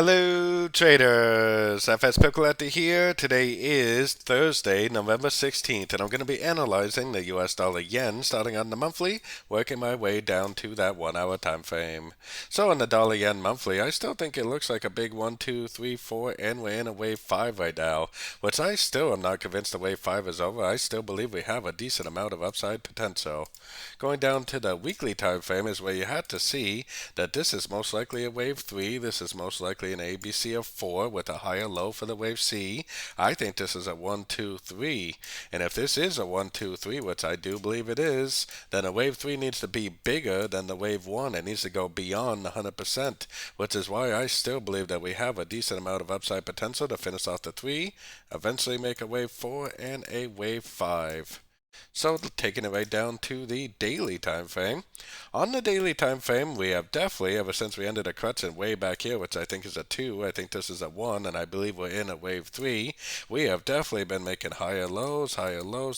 Hello traders, FX Pip Collector here. Today is Thursday, November 16th, and I'm going to be analyzing the US dollar yen starting on the monthly, working my way down to that 1 hour time frame. So on the dollar yen monthly, I still think it looks like a big 1, 2, 3, 4, and we're in a wave 5 right now, which I still am not convinced the wave 5 is over. I still believe we have a decent amount of upside potential. Going down to the weekly time frame is where you had to see that this is most likely a wave 3, this is most likely an ABC of 4 with a higher low for the wave C. I think this is a 1, 2, 3. And if this is a 1, 2, 3, which I do believe it is, then a wave 3 needs to be bigger than the wave 1. It needs to go beyond 100%, which is why I still believe that we have a decent amount of upside potential to finish off the 3, eventually make a wave 4 and a wave 5. So taking it right down to the daily time frame. On the daily time frame, we have definitely, ever since we ended a correction way back here, which I think is a 2, I think this is a 1, and I believe we're in a wave 3, we have definitely been making higher lows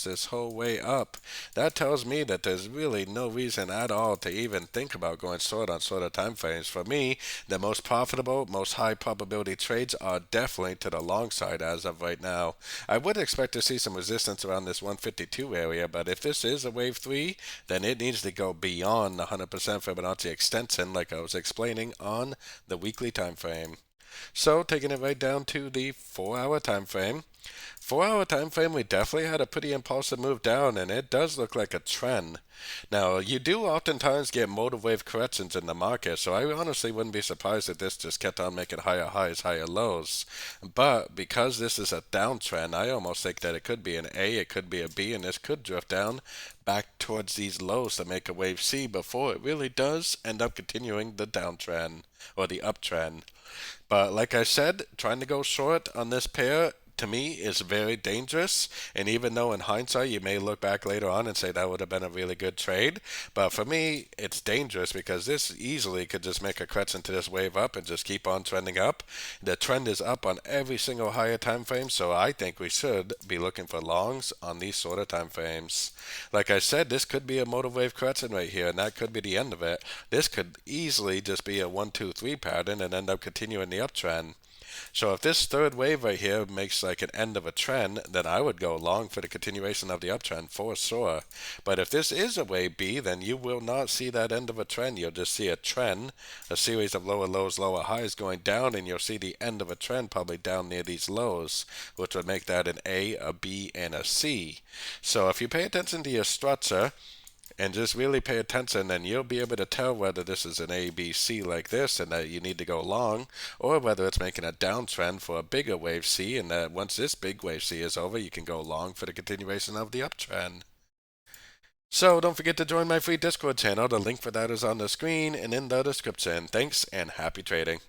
this whole way up. That tells me that there's really no reason at all to even think about going short on shorter time frames. For me, the most profitable, most high probability trades are definitely to the long side as of right now. I would expect to see some resistance around this 152 area, but if this is a wave 3, then it needs to go beyond 100% Fibonacci extension like I was explaining on the weekly time frame. So taking it right down to the 4-hour time frame. 4-hour time frame, we definitely had a pretty impulsive move down, and it does look like a trend. Now, you do oftentimes get motive wave corrections in the market, so I honestly wouldn't be surprised if this just kept on making higher highs, higher lows. But because this is a downtrend, I almost think that it could be an A, it could be a B, and this could drift down back towards these lows to make a wave C before it really does end up continuing the downtrend or the uptrend. But like I said, trying to go short on this pair to me is very dangerous. And even though in hindsight you may look back later on and say that would have been a really good trade, but for me it's dangerous because this easily could just make a correction to this wave up and just keep on trending up. The trend is up on every single higher time frame, so I think we should be looking for longs on these sort of time frames. Like I said, this could be a motive wave correction right here, and that could be the end of it. This could easily just be a 1, 2, 3 pattern and end up continuing the uptrend. So if this third wave right here makes like an end of a trend, then I would go long for the continuation of the uptrend for sure. But if this is a wave B, then you will not see that end of a trend. You'll just see a trend, a series of lower lows, lower highs going down, and you'll see the end of a trend probably down near these lows, which would make that an A, a B, and a C. So if you pay attention to your structure, and just really pay attention, then you'll be able to tell whether this is an A, B, C like this and that you need to go long, or whether it's making a downtrend for a bigger wave C, and that once this big wave C is over, you can go long for the continuation of the uptrend. So don't forget to join my free Discord channel. The link for that is on the screen and in the description. Thanks and happy trading.